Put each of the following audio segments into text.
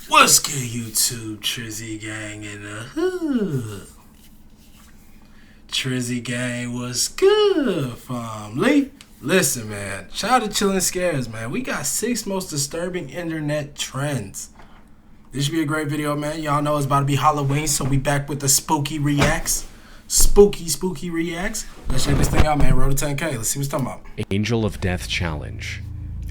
What's good, YouTube? Trizzy Gang in the hood. Trizzy Gang, what's good, family? Listen, man. Shout out to Chillin' Scares, man. We got 6 most disturbing internet trends. This should be a great video, man. Y'all know it's about to be Halloween, so we back with the spooky reacts. Spooky reacts. Let's check this thing out, man. Road to 10K. Let's see what's talking about. Angel of Death Challenge.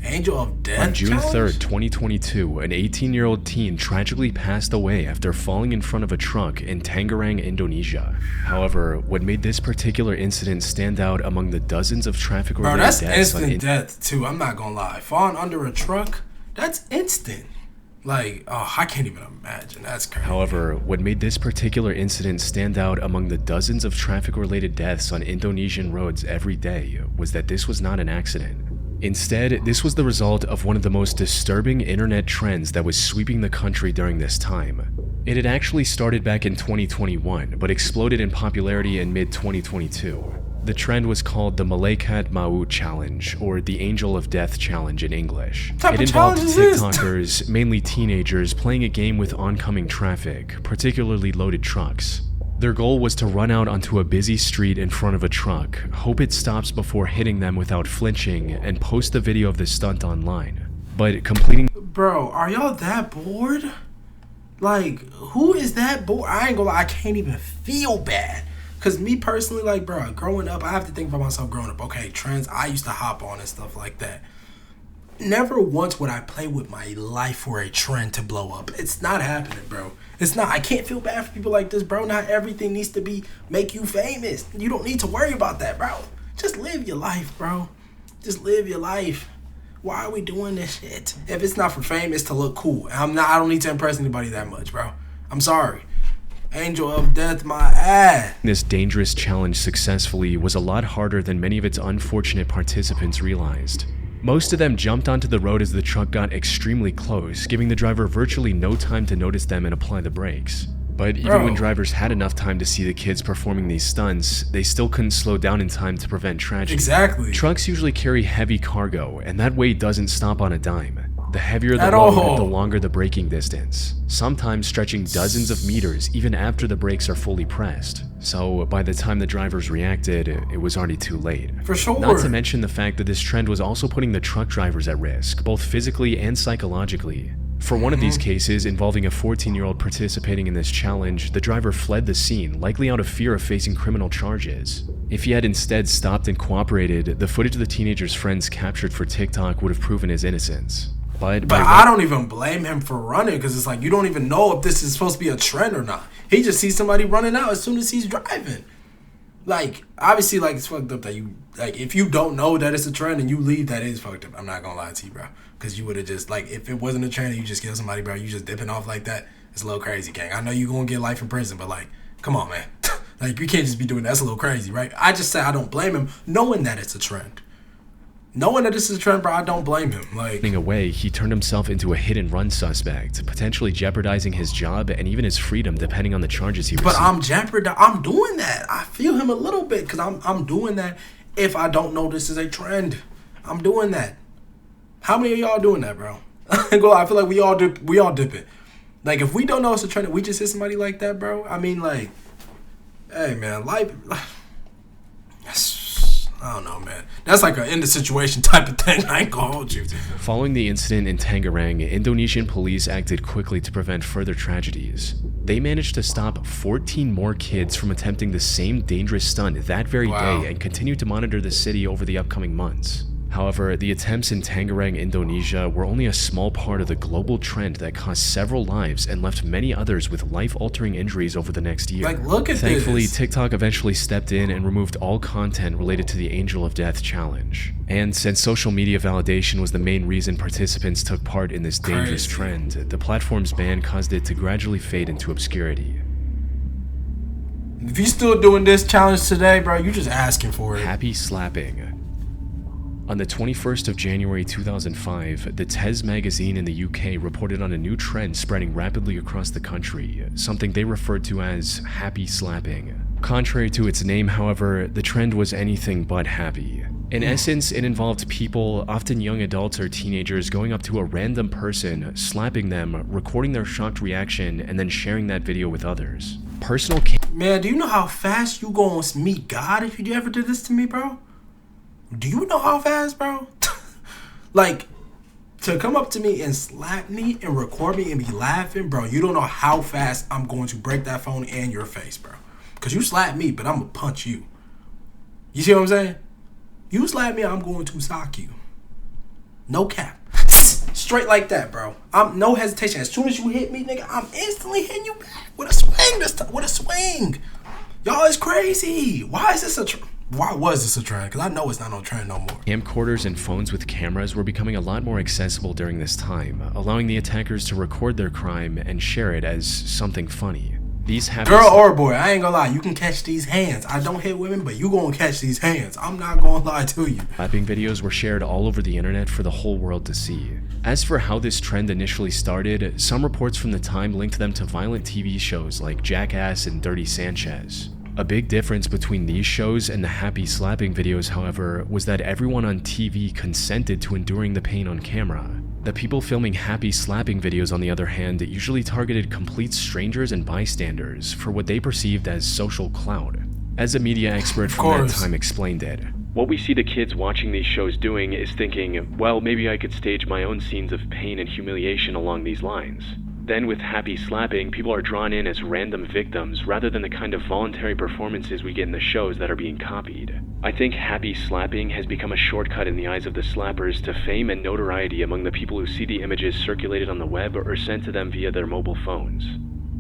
Angel of Death On June challenge? 3rd, 2022, an 18-year-old teen tragically passed away after falling in front of a truck in Tangerang, Indonesia. However, what made this particular incident stand out among the dozens of traffic-related Bro, that's deaths instant death, too. I'm not gonna lie. Falling under a truck, that's instant. Like, oh, I can't even imagine. That's crazy. However, what made this particular incident stand out among the dozens of traffic-related deaths on Indonesian roads every day was that this was not an accident. Instead, this was the result of one of the most disturbing internet trends that was sweeping the country during this time. It had actually started back in 2021, but exploded in popularity in mid-2022. The trend was called the Blackout Challenge, or the Angel of Death Challenge in English. It involved TikTokers, mainly teenagers, playing a game with oncoming traffic, particularly loaded trucks. Their goal was to run out onto a busy street in front of a truck, hope it stops before hitting them without flinching, and post the video of the stunt online. But completing— Bro, are y'all that bored? Like, who is that bored? I ain't gonna lie, I can't even feel bad. Cause me personally, like, bro, growing up, I have to think about myself growing up. Okay, trends I used to hop on and stuff like that. Never once would I play with my life for a trend to blow up. It's not happening, bro. It's not. I can't feel bad for people like this, bro. Not everything needs to make you famous. You don't need to worry about that, bro. Just live your life, bro. Just live your life. Why are we doing this shit? If it's not for fame, it's to look cool. I don't need to impress anybody that much, bro. I'm sorry. Angel of Death, my ass. This dangerous challenge successfully was a lot harder than many of its unfortunate participants realized. Most of them jumped onto the road as the truck got extremely close, giving the driver virtually no time to notice them and apply the brakes. But even when drivers had enough time to see the kids performing these stunts, they still couldn't slow down in time to prevent tragedy. Exactly. Trucks usually carry heavy cargo, and that weight doesn't stop on a dime. The heavier the load, the longer the braking distance, sometimes stretching dozens of meters even after the brakes are fully pressed. So by the time the drivers reacted, it was already too late. For sure. Not to mention the fact that this trend was also putting the truck drivers at risk, both physically and psychologically. For one of these cases, involving a 14-year-old participating in this challenge, the driver fled the scene, likely out of fear of facing criminal charges. If he had instead stopped and cooperated, the footage of the teenager's friends captured for TikTok would have proven his innocence. But I don't even blame him for running, because it's like, you don't even know if this is supposed to be a trend or not. He just sees somebody running out as soon as he's driving. Like, obviously, like, it's fucked up that you, like, if you don't know that it's a trend and you leave, that is fucked up. I'm not gonna lie to you, bro. Because you would have just, like, if it wasn't a trend and you just kill somebody, bro, you just dipping off like that, it's a little crazy, gang. I know you gonna get life in prison, but, like, come on, man. Like, you can't just be doing that. That's a little crazy, right? I just say I don't blame him, knowing that it's a trend. Knowing that this is a trend, bro, I don't blame him. Like, away, he turned himself into a hit-and-run suspect, potentially jeopardizing his job and even his freedom, depending on the charges he received. But I'm doing that. I feel him a little bit, because I'm doing that if I don't know this is a trend. I'm doing that. How many of y'all doing that, bro? I feel like we all dip it. Like, if we don't know it's a trend, we just hit somebody like that, bro. I mean, like, hey, man, life. I don't know, man. That's like an end of situation type of thing. I ain't gonna hold you. Following the incident in Tangerang, Indonesian police acted quickly to prevent further tragedies. They managed to stop 14 more kids from attempting the same dangerous stunt that very day and continued to monitor the city over the upcoming months. However, the attempts in Tangerang, Indonesia were only a small part of the global trend that cost several lives and left many others with life-altering injuries over the next year. Like, look at Thankfully, this. TikTok eventually stepped in and removed all content related to the Angel of Death challenge. And since social media validation was the main reason participants took part in this dangerous trend, the platform's ban caused it to gradually fade into obscurity. If you're still doing this challenge today, bro, you're just asking for it. Happy slapping. On the 21st of January 2005, the Tez magazine in the UK reported on a new trend spreading rapidly across the country, something they referred to as happy slapping. Contrary to its name, however, the trend was anything but happy. In essence, it involved people, often young adults or teenagers, going up to a random person, slapping them, recording their shocked reaction, and then sharing that video with others. Man, do you know how fast you gonna meet God if you ever did this to me, bro? Do you know how fast, bro? Like, to come up to me and slap me and record me and be laughing, bro, you don't know how fast I'm going to break that phone in your face, bro. Because you slap me, but I'm going to punch you. You see what I'm saying? You slap me, I'm going to sock you. No cap. Straight like that, bro. I'm no hesitation. As soon as you hit me, nigga, I'm instantly hitting you back with a swing this time. With a swing. Y'all is crazy. Why is this a Why was this a trend? Because I know it's not on trend no more. Camcorders and phones with cameras were becoming a lot more accessible during this time, allowing the attackers to record their crime and share it as something funny. These Girl or boy, I ain't gonna lie, you can catch these hands. I don't hit women, but you gonna catch these hands. I'm not gonna lie to you. Slapping videos were shared all over the internet for the whole world to see. As for how this trend initially started, some reports from the time linked them to violent TV shows like Jackass and Dirty Sanchez. A big difference between these shows and the happy slapping videos, however, was that everyone on TV consented to enduring the pain on camera. The people filming happy slapping videos, on the other hand, usually targeted complete strangers and bystanders for what they perceived as social clout. As a media expert from that time explained it, what we see the kids watching these shows doing is thinking, well, maybe I could stage my own scenes of pain and humiliation along these lines. Then with happy slapping, people are drawn in as random victims rather than the kind of voluntary performances we get in the shows that are being copied. I think happy slapping has become a shortcut in the eyes of the slappers to fame and notoriety among the people who see the images circulated on the web or sent to them via their mobile phones.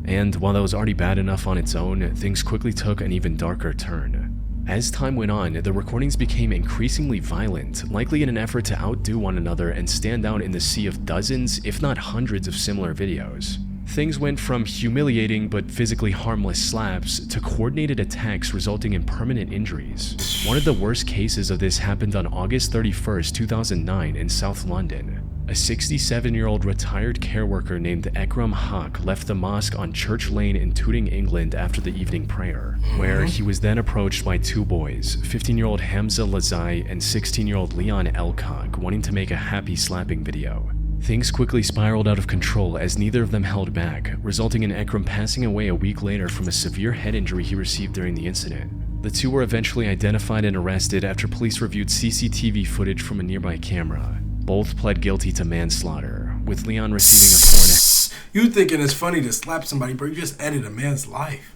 And while that was already bad enough on its own, things quickly took an even darker turn. As time went on, the recordings became increasingly violent, likely in an effort to outdo one another and stand out in the sea of dozens, if not hundreds of similar videos. Things went from humiliating but physically harmless slaps to coordinated attacks resulting in permanent injuries. One of the worst cases of this happened on August 31st, 2009 in South London. A 67-year-old retired care worker named Ekram Haq left the mosque on Church Lane in Tooting, England after the evening prayer, where he was then approached by two boys, 15-year-old Hamza Lazai and 16-year-old Leon Elcock, wanting to make a happy slapping video. Things quickly spiraled out of control as neither of them held back, resulting in Ekram passing away a week later from a severe head injury he received during the incident. The two were eventually identified and arrested after police reviewed CCTV footage from a nearby camera. Both pled guilty to manslaughter, with Leon receiving a 4.5. You thinking it's funny to slap somebody, bro? You just ended a man's life.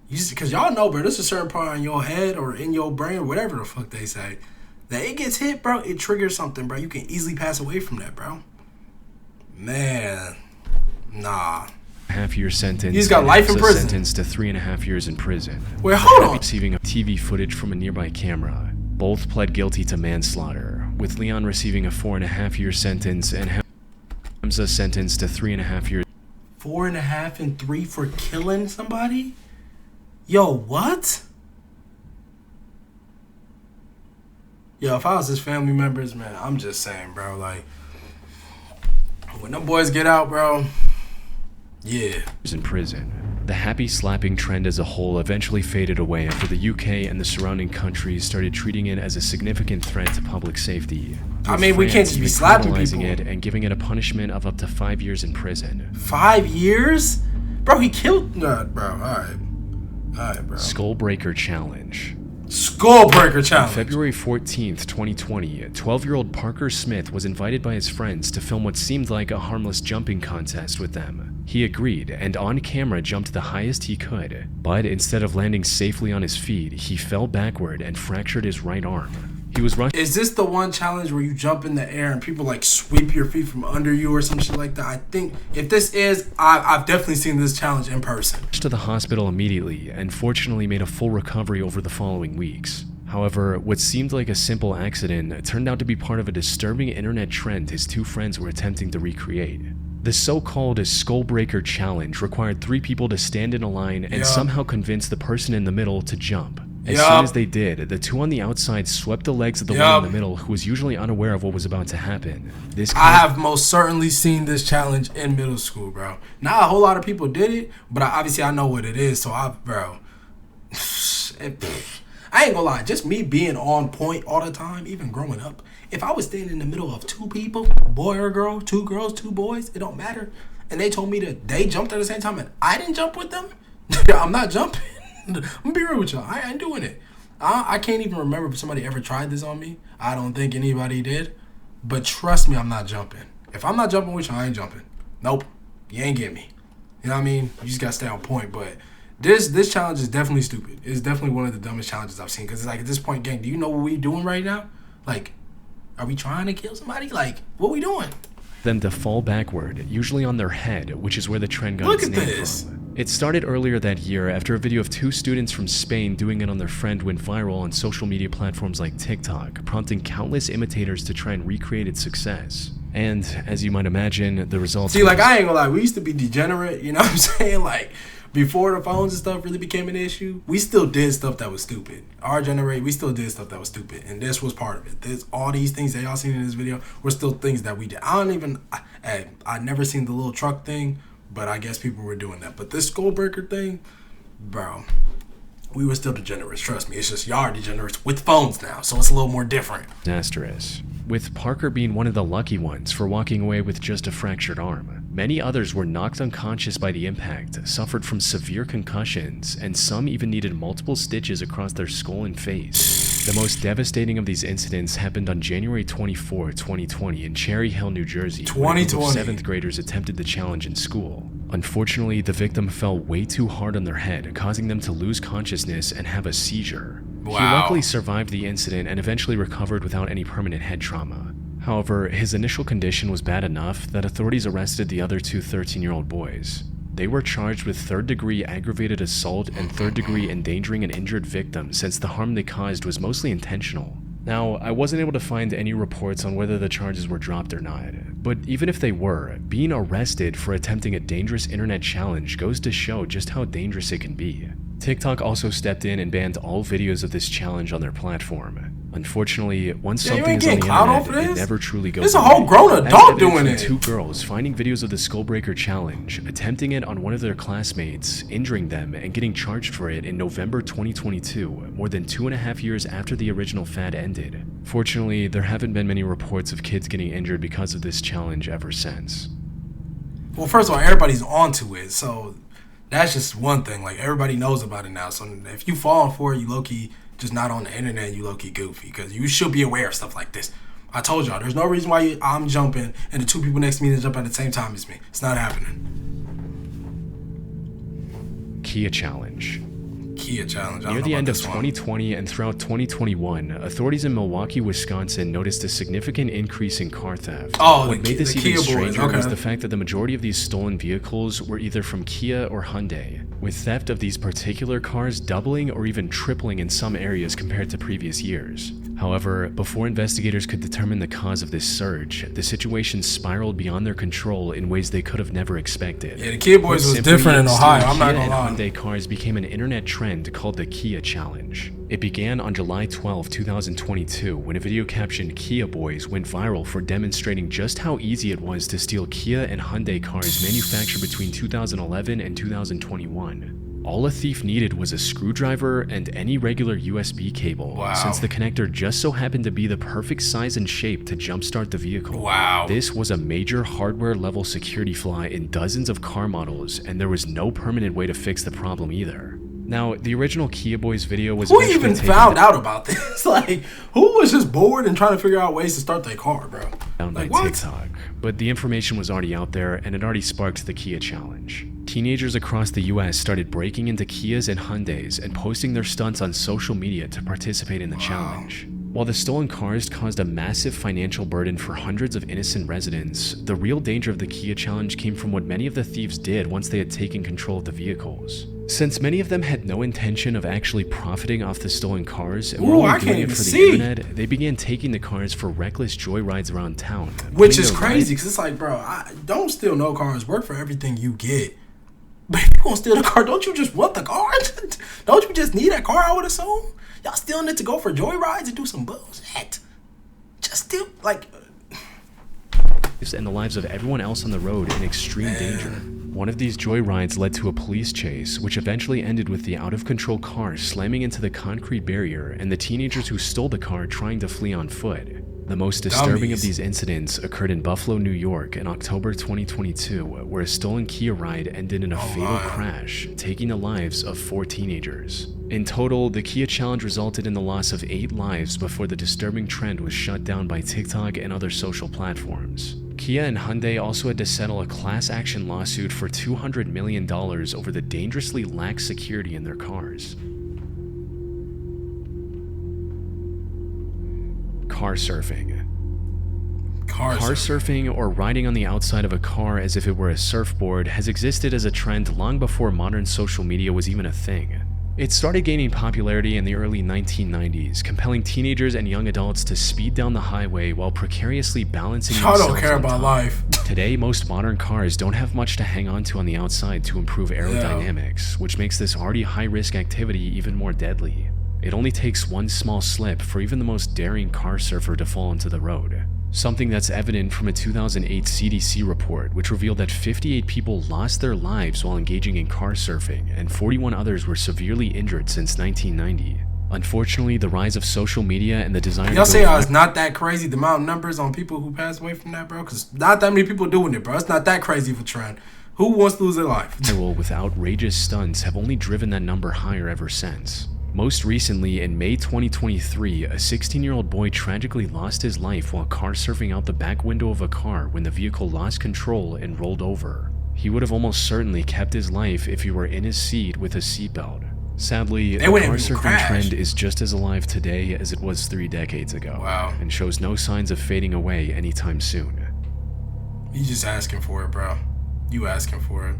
Because y'all know, bro, there's a certain part in your head or in your brain, or whatever the fuck they say, that it gets hit, bro, it triggers something, bro. You can easily pass away from that, bro. Man, nah. Half-year sentence. He's got life in prison. Sentenced to 3.5 years in prison. Wait, hold on. Receiving TV footage from a nearby camera. Both pled guilty to manslaughter, with Leon receiving a 4.5-year sentence and Hamza sentenced to 3.5 years. 4.5 and 3 for killing somebody? Yo, what? Yo, if I was his family members, man, I'm just saying, bro, like, when them boys get out, bro, yeah. In prison. The happy slapping trend as a whole eventually faded away after the UK and the surrounding countries started treating it as a significant threat to public safety. I mean, we can't just be slapping people. It and giving it a punishment of up to 5 years in prison. 5 years? Bro, he killed... Nah, bro, alright. Alright, bro. Skullbreaker Challenge. Skullbreaker Challenge. On February 14th, 2020, 12-year-old Parker Smith was invited by his friends to film what seemed like a harmless jumping contest with them. He agreed, and on camera jumped the highest he could, but instead of landing safely on his feet, he fell backward and fractured his right arm. He was rushed. Is this the one challenge where you jump in the air and people like sweep your feet from under you or some shit like that? I think if this is, I've definitely seen this challenge in person. To the hospital immediately and fortunately made a full recovery over the following weeks. However, what seemed like a simple accident turned out to be part of a disturbing internet trend his two friends were attempting to recreate. The so-called Skullbreaker Challenge required 3 people to stand in a line and somehow convince the person in the middle to jump. As soon as they did, the two on the outside swept the legs of the one in the middle, who was usually unaware of what was about to happen. I have most certainly seen this challenge in middle school, bro. Not a whole lot of people did it, but obviously I know what it is, so I ain't gonna lie, just me being on point all the time, even growing up. If I was standing in the middle of two people, boy or girl, two girls, two boys, it don't matter, and they told me that they jumped at the same time and I didn't jump with them, I'm not jumping. I'm gonna be real with y'all. I ain't doing it. I can't even remember if somebody ever tried this on me. I don't think anybody did. But trust me, I'm not jumping. If I'm not jumping with you, I ain't jumping. Nope. You ain't get me. You know what I mean? You just gotta stay on point. But this challenge is definitely stupid. It's definitely one of the dumbest challenges I've seen. Because it's like, at this point, gang, do you know what we doing right now? Like, are we trying to kill somebody? Like, what we doing? Them to fall backward, usually on their head, which is where the trend got Look its at name this. from. It started earlier that year after a video of two students from Spain doing it on their friend went viral on social media platforms like TikTok, prompting countless imitators to try and recreate its success. And, as you might imagine, the results... See, like, I ain't gonna lie, we used to be degenerate, you know what I'm saying? Like, before the phones and stuff really became an issue, we still did stuff that was stupid. Our generation, we still did stuff that was stupid, and this was part of it. All these things that y'all seen in this video were still things that we did. I never seen the little truck thing, but I guess people were doing that. But this skull breaker thing, bro, we were still degenerates, trust me. It's just y'all are degenerates with phones now, so it's a little more different. Disastrous. With Parker being one of the lucky ones for walking away with just a fractured arm. Many others were knocked unconscious by the impact, suffered from severe concussions, and some even needed multiple stitches across their skull and face. The most devastating of these incidents happened on January 24, 2020 in Cherry Hill, New Jersey, when a group of 7th graders attempted the challenge in school. Unfortunately, the victim fell way too hard on their head, causing them to lose consciousness and have a seizure. Wow. He luckily survived the incident and eventually recovered without any permanent head trauma. However, his initial condition was bad enough that authorities arrested the other two 13-year-old boys. They were charged with third-degree aggravated assault and third-degree endangering an injured victim since the harm they caused was mostly intentional. Now, I wasn't able to find any reports on whether the charges were dropped or not, but even if they were, being arrested for attempting a dangerous internet challenge goes to show just how dangerous it can be. TikTok also stepped in and banned all videos of this challenge on their platform. Unfortunately, once something is on the internet, it never truly goes away. There's a whole grown adult doing it. Two girls finding videos of the Skullbreaker challenge, attempting it on one of their classmates, injuring them, and getting charged for it in November 2022, more than 2.5 years after the original fad ended. Fortunately, there haven't been many reports of kids getting injured because of this challenge ever since. Well, first of all, everybody's onto it, so that's just one thing. Like, everybody knows about it now, so if you fall for it, you low-key just not on the internet, you low-key goofy, because you should be aware of stuff like this. I told y'all, there's no reason why I'm jumping and the two people next to me to jump at the same time as me. It's not happening. Kia challenge. Kia challenge. Near the end of 2020 and throughout 2021, authorities in Milwaukee, Wisconsin noticed a significant increase in car theft. What made this even stranger was the fact that the majority of these stolen vehicles were either from Kia or Hyundai, with theft of these particular cars doubling or even tripling in some areas compared to previous years. However, before investigators could determine the cause of this surge, the situation spiraled beyond their control in ways they could have never expected. Yeah, the Kia boys was different in Ohio, I'm not gonna lie. Hyundai cars became an internet trend called the Kia Challenge. It began on July 12, 2022, when a video captioned "Kia Boys" went viral for demonstrating just how easy it was to steal Kia and Hyundai cars manufactured between 2011 and 2021. All a thief needed was a screwdriver and any regular USB cable, since the connector just so happened to be the perfect size and shape to jumpstart the vehicle. This was a major hardware-level security flaw in dozens of car models, and there was no permanent way to fix the problem either. Now, the original Kia Boys video was Who even found out about this? Like, who was just bored and trying to figure out ways to start their car, bro? Found by TikTok, but the information was already out there and it already sparked the Kia Challenge. Teenagers across the US started breaking into Kias and Hyundais and posting their stunts on social media to participate in the challenge. While the stolen cars caused a massive financial burden for hundreds of innocent residents, the real danger of the Kia Challenge came from what many of the thieves did once they had taken control of the vehicles. Since many of them had no intention of actually profiting off the stolen cars and were only doing it for the internet, they began taking the cars for reckless joyrides around town. Which is crazy, because it's like, bro, I don't steal no cars. Work for everything you get. But if you're going to steal the car, don't you just want the car? Don't you just need that car, I would assume? Y'all stealing it to go for joyrides and do some bullshit. Just steal, like... And the lives of everyone else on the road in extreme danger. One of these joyrides led to a police chase, which eventually ended with the out-of-control car slamming into the concrete barrier and the teenagers who stole the car trying to flee on foot. The most disturbing of these incidents occurred in Buffalo, New York in October 2022, where a stolen Kia ride ended in a fatal crash, taking the lives of 4 teenagers. In total, the Kia challenge resulted in the loss of 8 lives before the disturbing trend was shut down by TikTok and other social platforms. Kia and Hyundai also had to settle a class action lawsuit for $200 million over the dangerously lax security in their cars. Car surfing. Car surfing, or riding on the outside of a car as if it were a surfboard, has existed as a trend long before modern social media was even a thing. It started gaining popularity in the early 1990s, compelling teenagers and young adults to speed down the highway while precariously balancing themselves. I don't care about life. Today, most modern cars don't have much to hang on to on the outside to improve aerodynamics, which makes this already high-risk activity even more deadly. It only takes one small slip for even the most daring car surfer to fall into the road. Something that's evident from a 2008 CDC report, which revealed that 58 people lost their lives while engaging in car surfing, and 41 others were severely injured since 1990. Unfortunately, the rise of social media and the desire Y'all say it's not that crazy, the amount of numbers on people who pass away from that, bro? Because not that many people doing it, bro. It's not that crazy of a trend. Who wants to lose their life? with outrageous stunts have only driven that number higher ever since. Most recently, in May 2023, a 16-year-old boy tragically lost his life while car surfing out the back window of a car when the vehicle lost control and rolled over. He would have almost certainly kept his life if he were in his seat with a seatbelt. Sadly, the car surfing trend is just as alive today as it was 3 decades ago, and shows no signs of fading away anytime soon. You just asking for it, bro. You asking for it.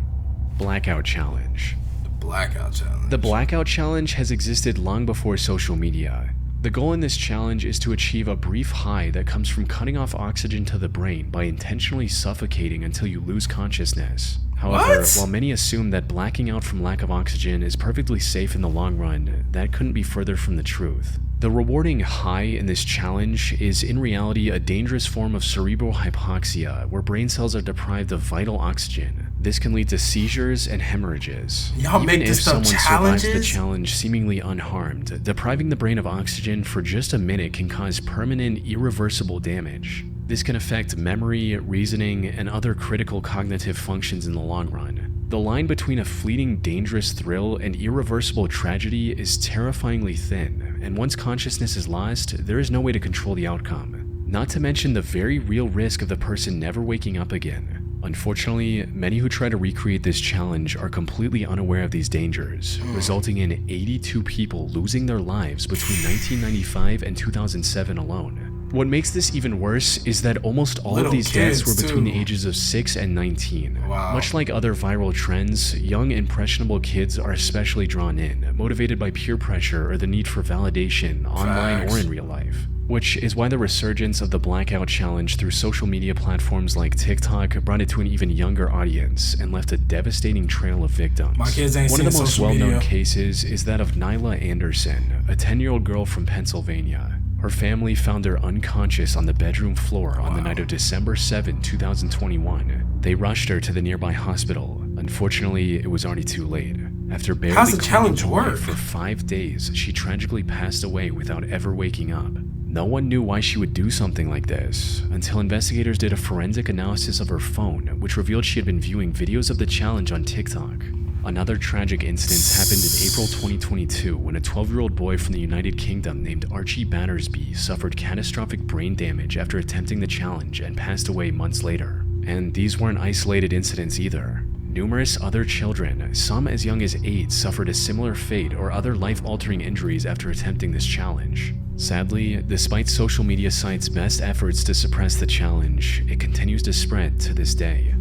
Blackout Challenge. Blackout Challenge. The Blackout Challenge has existed long before social media. The goal in this challenge is to achieve a brief high that comes from cutting off oxygen to the brain by intentionally suffocating until you lose consciousness. However, while many assume that blacking out from lack of oxygen is perfectly safe in the long run, that couldn't be further from the truth. The rewarding high in this challenge is in reality a dangerous form of cerebral hypoxia, where brain cells are deprived of vital oxygen. This can lead to seizures and hemorrhages. Y'all make this stuff challenges? Even if someone survives the challenge seemingly unharmed, depriving the brain of oxygen for just a minute can cause permanent, irreversible damage. This can affect memory, reasoning, and other critical cognitive functions in the long run. The line between a fleeting, dangerous thrill and irreversible tragedy is terrifyingly thin, and once consciousness is lost, there is no way to control the outcome. Not to mention the very real risk of the person never waking up again. Unfortunately, many who try to recreate this challenge are completely unaware of these dangers, resulting in 82 people losing their lives between 1995 and 2007 alone. What makes this even worse is that almost all of these deaths were between the ages of 6 and 19. Much like other viral trends, young impressionable kids are especially drawn in, motivated by peer pressure or the need for validation, online or in real life. Which is why the resurgence of the Blackout Challenge through social media platforms like TikTok brought it to an even younger audience and left a devastating trail of victims. My kids ain't One of the most well-known media. cases is that of Nyla Anderson, a 10-year-old girl from Pennsylvania. Her family found her unconscious on the bedroom floor on the night of December 7, 2021. They rushed her to the nearby hospital. Unfortunately, it was already too late. After barely coming to life for 5 days, she tragically passed away without ever waking up. No one knew why she would do something like this, until investigators did a forensic analysis of her phone, which revealed she had been viewing videos of the challenge on TikTok. Another tragic incident happened in April 2022 when a 12-year-old boy from the United Kingdom named Archie Battersby suffered catastrophic brain damage after attempting the challenge and passed away months later. And these weren't isolated incidents either. Numerous other children, some as young as 8, suffered a similar fate or other life-altering injuries after attempting this challenge. Sadly, despite social media sites' best efforts to suppress the challenge, it continues to spread to this day.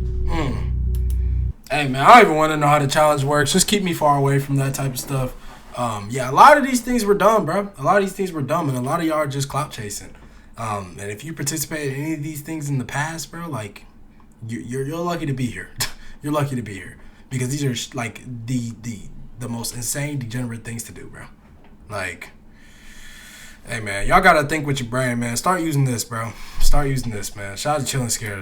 Hey man, I don't even want to know how the challenge works. Just keep me far away from that type of stuff. Yeah, a lot of these things were dumb, bro. A lot of these things were dumb, and a lot of y'all are just clout chasing. And if you participated in any of these things in the past, bro, like you're lucky to be here. You're lucky to be here because these are like the most insane, degenerate things to do, bro. Like, hey man, y'all gotta think with your brain, man. Start using this, bro. Start using this, man. Shout out to Chillin' Scares.